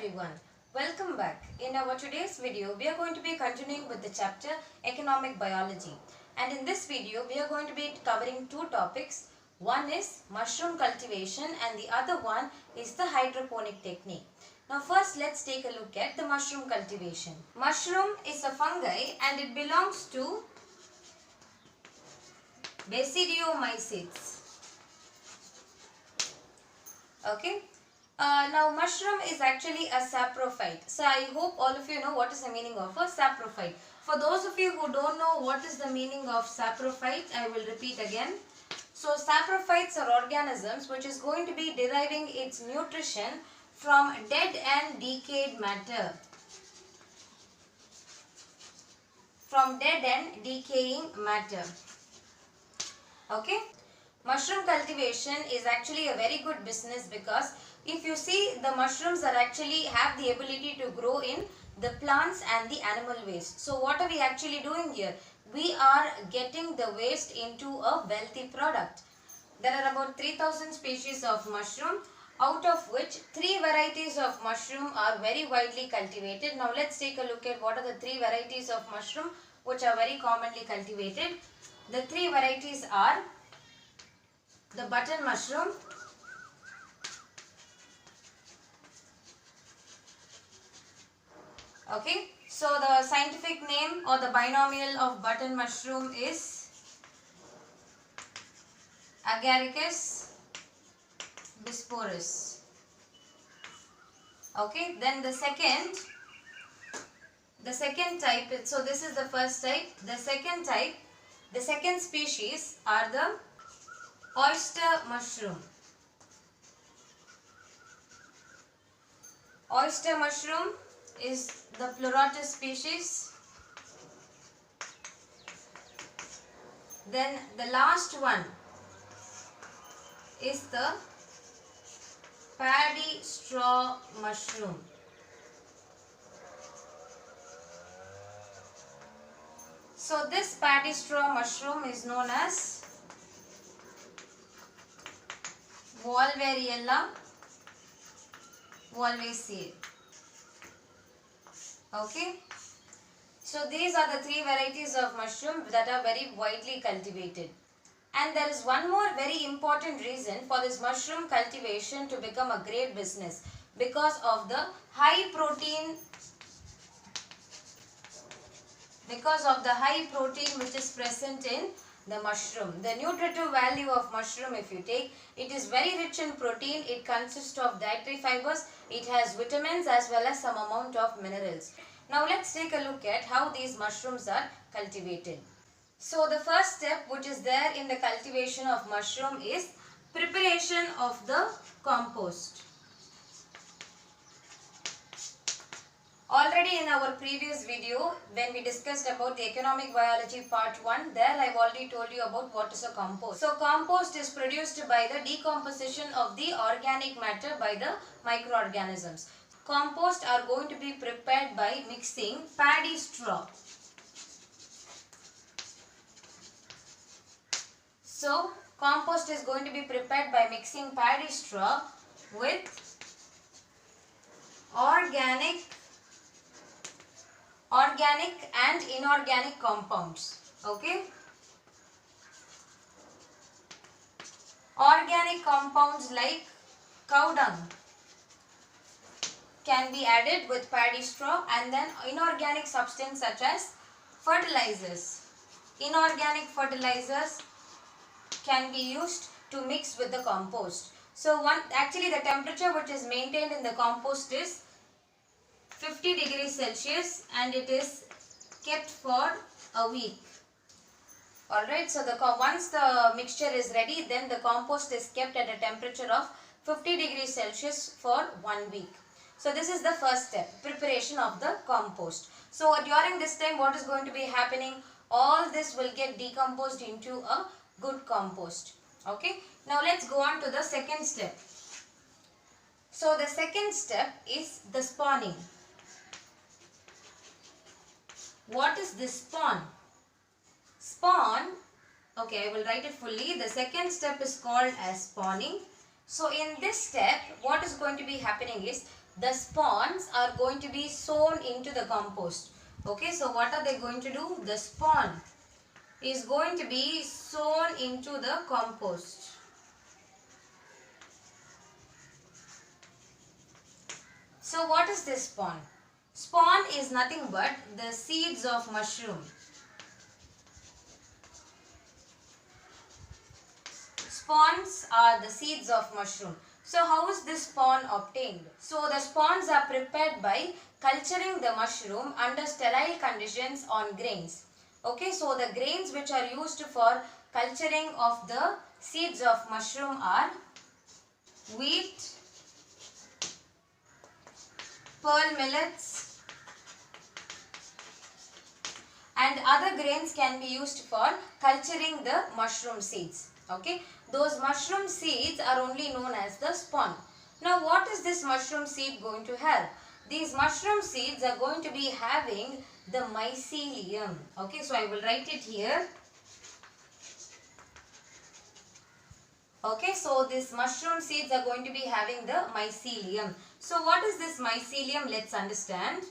everyone, welcome back. In our today's video, we are going to be continuing with the chapter Economic Biology. And in this video, we are going to be covering two topics. One is mushroom cultivation and the other one is the hydroponic technique. Now first let's take a look at the mushroom cultivation. Mushroom is a fungi and it belongs to Basidiomycetes. Okay. Now mushroom is actually a saprophyte. So I hope all of you know what is the meaning of a saprophyte. For those of you who don't know what is the meaning of saprophyte, I will repeat again. So saprophytes are organisms which is going to be deriving its nutrition from dead and decayed matter. From dead and decaying matter. Okay. Mushroom cultivation is actually a very good business because if you see, the mushrooms are actually have the ability to grow in the plants and the animal waste. So what are we actually doing here? We are getting the waste into a wealthy product. There are about 3000 species of mushroom, out of which 3 varieties of mushroom are very widely cultivated. Now let's take a look at what are the 3 varieties of mushroom which are very commonly cultivated. The 3 varieties are the button mushroom, okay, so the scientific name or the binomial of button mushroom is Agaricus bisporus. Okay, then the second type, so this is the first type. The second species are the oyster mushroom. Oyster mushroom is the Pleurotus species. Then the last one is the paddy straw mushroom. So this paddy straw mushroom is known as Wolveriella wolvaceae. Okay. So these are the 3 varieties of mushroom that are very widely cultivated. And there is one more very important reason for this mushroom cultivation to become a great business, because of the high protein which is present in the mushroom. The nutritive value of mushroom, if you take, it is very rich in protein. It consists of dietary fibers. It has vitamins as well as some amount of minerals. Now let's take a look at how these mushrooms are cultivated. So the first step which is there in the cultivation of mushroom is preparation of the compost. Already in our previous video, when we discussed about the economic biology part 1, there I have already told you about what is a compost. So compost is produced by the decomposition of the organic matter by the microorganisms. Compost are going to be prepared by mixing paddy straw. So compost is going to be prepared by mixing paddy straw with organic and inorganic compounds. Okay. Organic compounds like cow dung can be added with paddy straw, and then inorganic substance such as fertilizers. Inorganic fertilizers can be used to mix with the compost. So actually the temperature which is maintained in the compost is 50 degrees Celsius and it is kept for a week. Alright, so once the mixture is ready, then the compost is kept at a temperature of 50 degrees Celsius for 1 week. So this is the first step, preparation of the compost. So during this time, what is going to be happening? All this will get decomposed into a good compost. Okay. Now let's go on to the second step. So the second step is the spawning. What is this spawn? Spawn, okay, I will write it fully. The second step is called as spawning. So in this step, what is going to be happening is the spawns are going to be sown into the compost. Okay, so what are they going to do? The spawn is going to be sown into the compost. So what is this spawn? Spawn is nothing but the seeds of mushroom. Spawns are the seeds of mushroom. So how is this spawn obtained? So the spawns are prepared by culturing the mushroom under sterile conditions on grains. Okay, so the grains which are used for culturing of the seeds of mushroom are wheat, pearl millets, and other grains can be used for culturing the mushroom seeds. Okay, those mushroom seeds are only known as the spawn. Now what is this mushroom seed going to have? These mushroom seeds are going to be having the mycelium. Okay, so I will write it here. Okay, so these mushroom seeds are going to be having the mycelium. So what is this mycelium? Let's understand.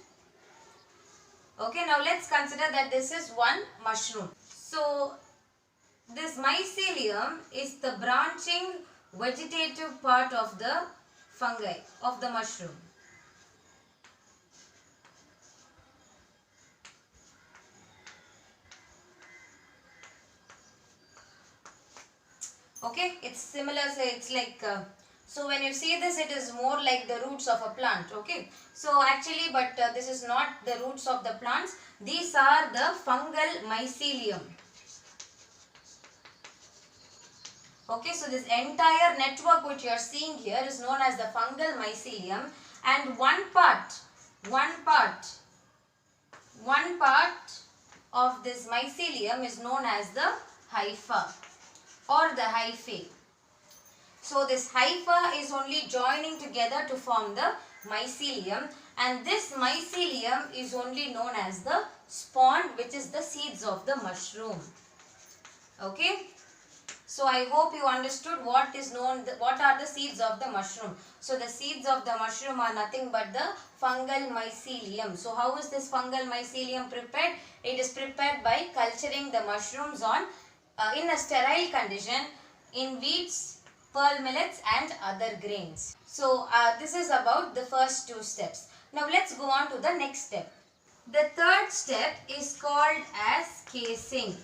Okay, now let's consider that this is one mushroom. So this mycelium is the branching vegetative part of the fungi, of the mushroom. Okay, it's similar, so it's like, so when you see this, it is more like the roots of a plant. Okay, so actually, but this is not the roots of the plants. These are the fungal mycelium. Okay, so this entire network which you are seeing here is known as the fungal mycelium, and one part of this mycelium is known as the hypha or the hyphae. So this hypha is only joining together to form the mycelium, and this mycelium is only known as the spawn, which is the seeds of the mushroom. Okay. So I hope you understood what are the seeds of the mushroom. So the seeds of the mushroom are nothing but the fungal mycelium. So how is this fungal mycelium prepared? It is prepared by culturing the mushrooms on in a sterile condition in wheats, pearl millets and other grains. So this is about the first two steps. Now let's go on to the next step. The third step is called as casing.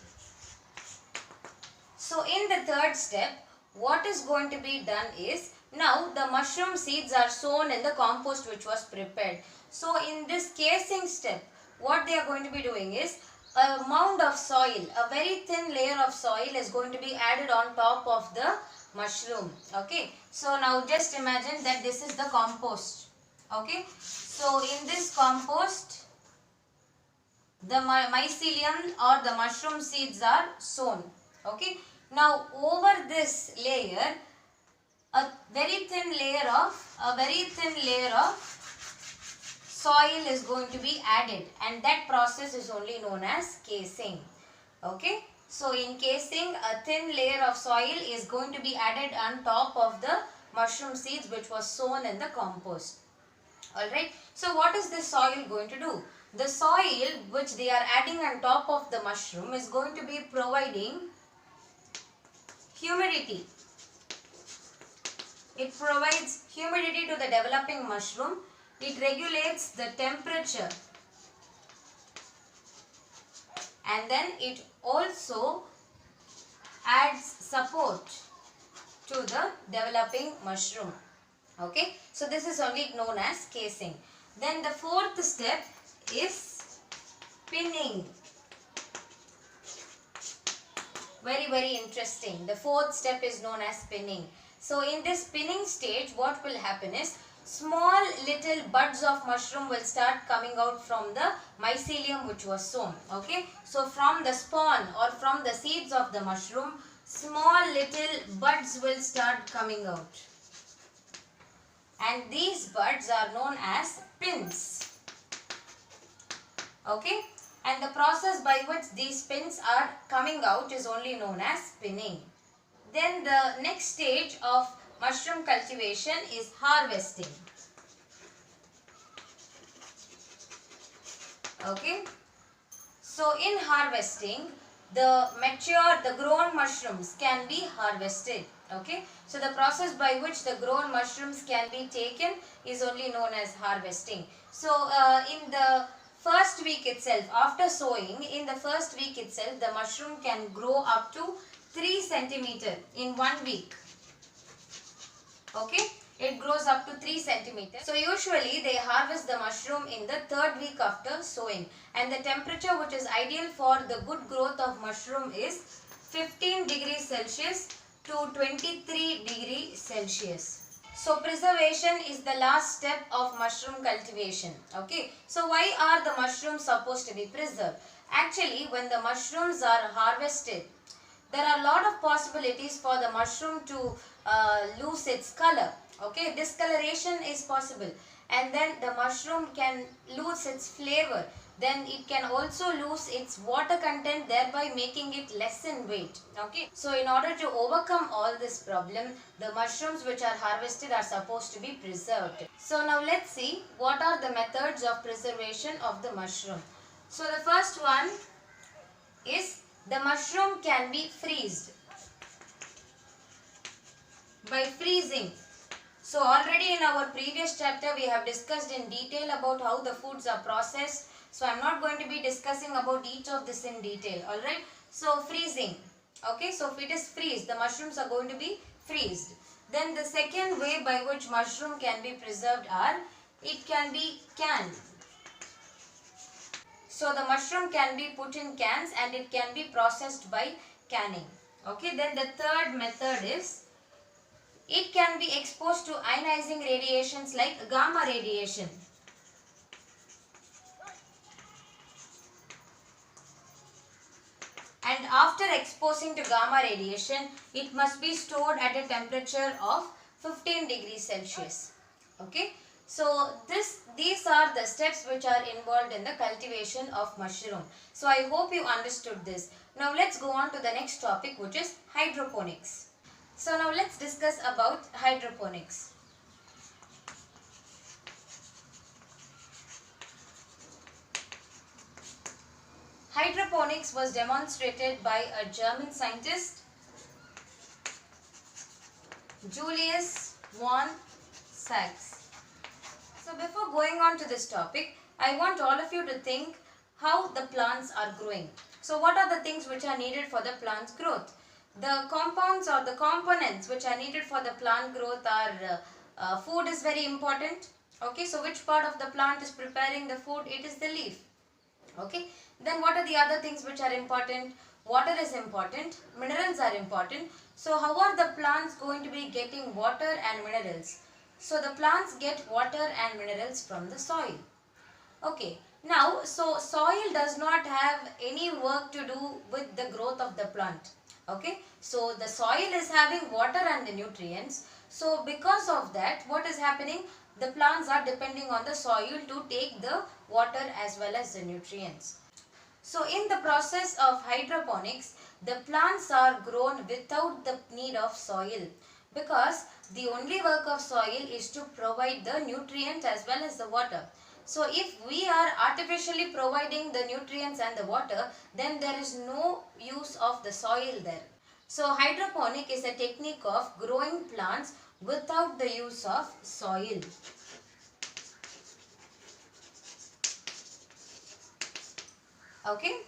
So in the third step, what is going to be done is, now the mushroom seeds are sown in the compost which was prepared. So in this casing step, what they are going to be doing is, a mound of soil, a very thin layer of soil is going to be added on top of the mushroom. Okay, so now just imagine that this is the compost. Okay, so in this compost, the mycelium or the mushroom seeds are sown. Okay, now over this layer, a very thin layer of soil is going to be added, and that process is only known as casing. Okay, so in casing, a thin layer of soil is going to be added on top of the mushroom seeds which was sown in the compost. Alright, so what is this soil going to do? The soil which they are adding on top of the mushroom is going to be providing humidity. It provides humidity to the developing mushroom. It regulates the temperature, and then it also adds support to the developing mushroom. Okay, so this is only known as casing. Then the fourth step is pinning. Very interesting. The fourth step is known as pinning. So in this pinning stage, what will happen is, small little buds of mushroom will start coming out from the mycelium which was sown. Okay, so from the spawn or from the seeds of the mushroom, small little buds will start coming out, and these buds are known as pins. Okay, and the process by which these pins are coming out is only known as pinning. Then the next stage of mushroom cultivation is harvesting. Okay. So in harvesting, the grown mushrooms can be harvested. Okay. So the process by which the grown mushrooms can be taken is only known as harvesting. So in the first week itself, after sowing, in the first week itself, the mushroom can grow up to 3 centimeter in 1 week. Okay, it grows up to 3 centimeters. So usually they harvest the mushroom in the third week after sowing, and the temperature which is ideal for the good growth of mushroom is 15 degrees Celsius to 23 degrees Celsius. So preservation is the last step of mushroom cultivation. Okay, so why are the mushrooms supposed to be preserved? Actually, when the mushrooms are harvested, there are a lot of possibilities for the mushroom to lose its color. Okay, discoloration is possible, and then the mushroom can lose its flavor. Then it can also lose its water content, thereby making it less in weight. Okay, so in order to overcome all this problem, the mushrooms which are harvested are supposed to be preserved. So now let's see what are the methods of preservation of the mushroom. So the first one is the mushroom can be freezed by freezing. So already in our previous chapter we have discussed in detail about how the foods are processed. So I am not going to be discussing about each of this in detail. Alright. So freezing. Okay. So if it is freeze, the mushrooms are going to be freezed. Then the second way by which mushroom can be preserved are, it can be canned. So the mushroom can be put in cans and it can be processed by canning. Okay. Then the third method is, it can be exposed to ionizing radiations like gamma radiation. And after exposing to gamma radiation, it must be stored at a temperature of 15 degrees Celsius. Okay. So these are the steps which are involved in the cultivation of mushroom. So I hope you understood this. Now let's go on to the next topic, which is hydroponics. So now let's discuss about hydroponics. Hydroponics was demonstrated by a German scientist, Julius von Sachs. So before going on to this topic, I want all of you to think how the plants are growing. So what are the things which are needed for the plant's growth? The compounds or the components which are needed for the plant growth are food is very important. Okay, so which part of the plant is preparing the food? It is the leaf. Okay, then what are the other things which are important? Water is important, minerals are important. So how are the plants going to be getting water and minerals? So the plants get water and minerals from the soil. Okay, now so soil does not have any work to do with the growth of the plant. Okay, so the soil is having water and the nutrients. So because of that, what is happening? The plants are depending on the soil to take the water as well as the nutrients. So in the process of hydroponics, the plants are grown without the need of soil, because the only work of soil is to provide the nutrients as well as the water. So if we are artificially providing the nutrients and the water, then there is no use of the soil there. So hydroponic is a technique of growing plants without the use of soil. Okay.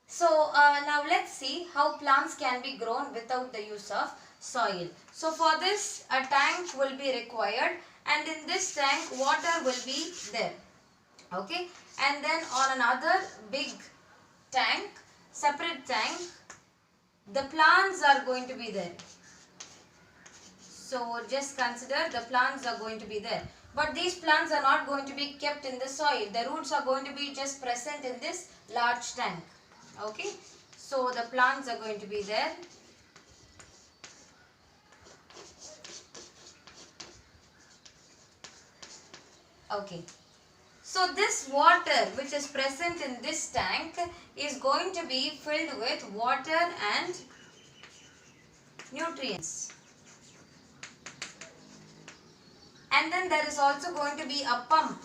So now let's see how plants can be grown without the use of soil. So for this, a tank will be required, and in this tank water will be there. Okay, and then on another big tank, separate tank, the plants are going to be there. So just consider the plants are going to be there. But these plants are not going to be kept in the soil. The roots are going to be just present in this large tank. Okay, so the plants are going to be there. Okay. So this water which is present in this tank is going to be filled with water and nutrients. And then there is also going to be a pump.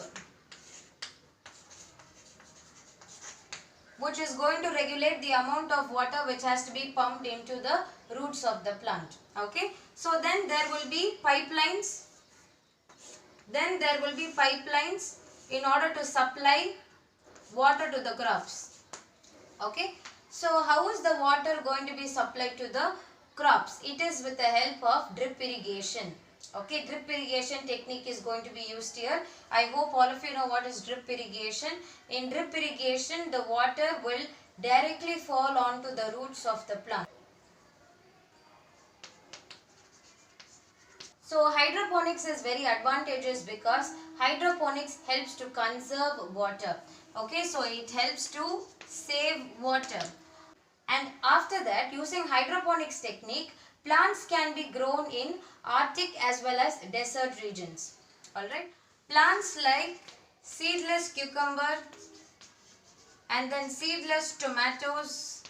which is going to regulate the amount of water which has to be pumped into the roots of the plant. Okay, so then there will be pipelines. Then there will be pipelines in order to supply water to the crops. Okay, so how is the water going to be supplied to the crops? It is with the help of drip irrigation. Okay, drip irrigation technique is going to be used here. I hope all of you know what is drip irrigation. In drip irrigation, the water will directly fall onto the roots of the plant. So hydroponics is very advantageous because hydroponics helps to conserve water. Okay, so it helps to save water. And after that, using hydroponics technique, plants can be grown in Arctic as well as desert regions. Alright, plants like seedless cucumber and then seedless tomatoes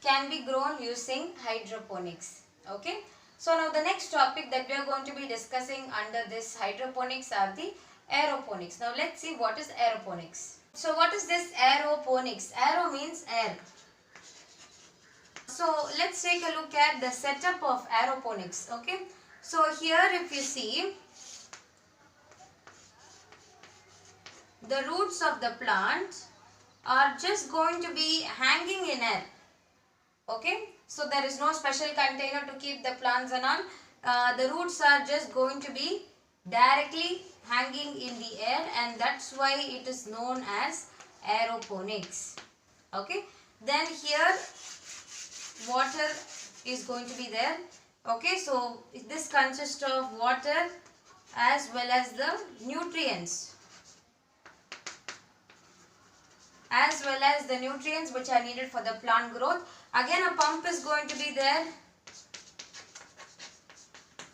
can be grown using hydroponics. Okay, so now the next topic that we are going to be discussing under this hydroponics are the aeroponics. Now let's see what is aeroponics. So what is this aeroponics? Aero means air. So let's take a look at the setup of aeroponics. Okay, so here if you see, the roots of the plant are just going to be hanging in air. Okay, so there is no special container to keep the plants and all. The roots are just going to be directly hanging in the air, and that's why it is known as aeroponics. Okay, then here water is going to be there. Okay, so this consists of water as well as the nutrients. Which are needed for the plant growth. Again, a pump is going to be there.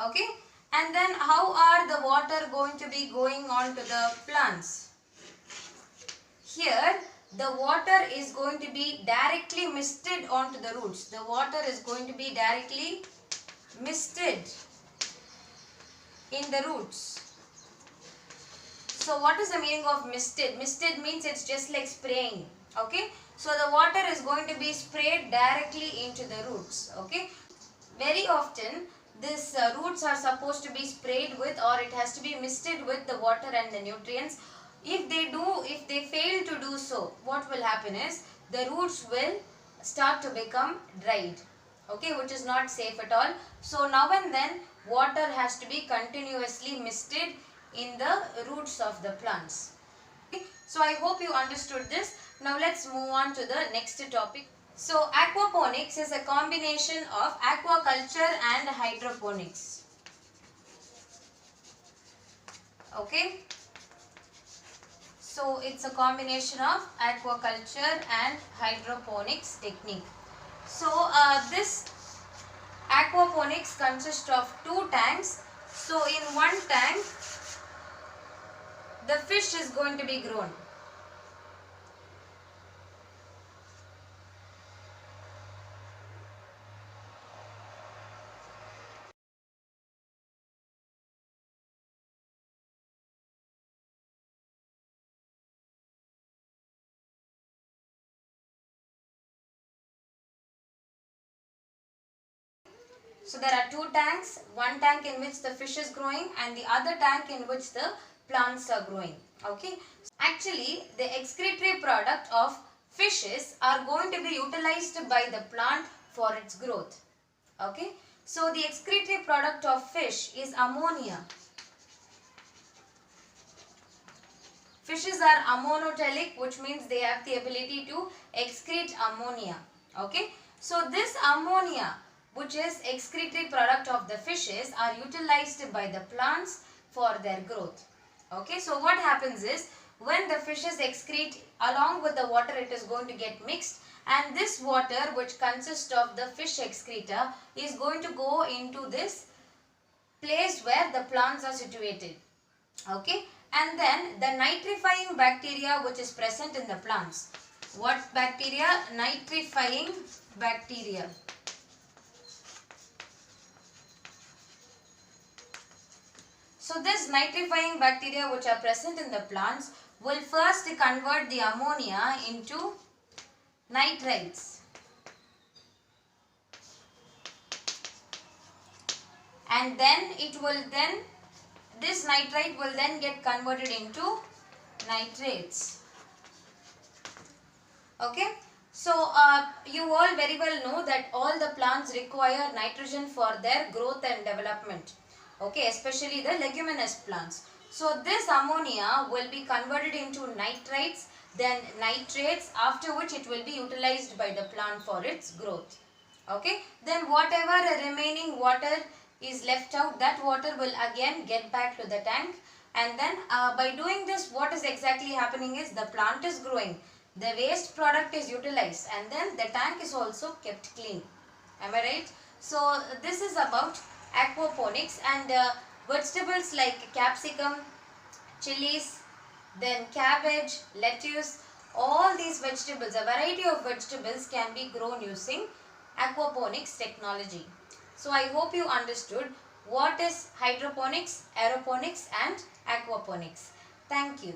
Okay, and then how are the water going to be going on to the plants? Here the water is going to be directly misted onto the roots. The water is going to be directly misted in the roots. So what is the meaning of misted? Misted means it's just like spraying. Okay, so the water is going to be sprayed directly into the roots. Okay, very often these roots are supposed to be sprayed with, or it has to be misted with the water and the nutrients. If they fail to do so, what will happen is the roots will start to become dried. Okay, which is not safe at all. So now and then water has to be continuously misted in the roots of the plants. Okay, so I hope you understood this. Now let's move on to the next topic. So aquaponics is a combination of aquaculture and hydroponics. Okay, so it's a combination of aquaculture and hydroponics technique. So this aquaponics consists of two tanks. So in one tank the fish is going to be grown. So there are two tanks, one tank in which the fish is growing and the other tank in which the plants are growing. Okay, actually the excretory product of fishes are going to be utilized by the plant for its growth. Okay, so the excretory product of fish is ammonia. Fishes are ammonotelic, which means they have the ability to excrete ammonia. Okay, so this ammonia, which is excretory product of the fishes, are utilized by the plants for their growth. Okay, so what happens is when the fishes excrete, along with the water it is going to get mixed, and this water, which consists of the fish excreta, is going to go into this place where the plants are situated. Okay, and then the nitrifying bacteria which is present in the plants. What bacteria? Nitrifying bacteria. So this nitrifying bacteria which are present in the plants will first convert the ammonia into nitrites. And then this nitrite will then get converted into nitrates. Okay. So you all very well know that all the plants require nitrogen for their growth and development. Okay, especially the leguminous plants. So this ammonia will be converted into nitrites, then nitrates, after which it will be utilized by the plant for its growth. Okay, then whatever remaining water is left out, that water will again get back to the tank, and then by doing this, what is exactly happening is the plant is growing, the waste product is utilized, and then the tank is also kept clean. Am I right? So this is about aquaponics, and vegetables like capsicum, chilies, then cabbage, lettuce, all these vegetables, a variety of vegetables can be grown using aquaponics technology. So I hope you understood what is hydroponics, aeroponics and aquaponics. Thank you.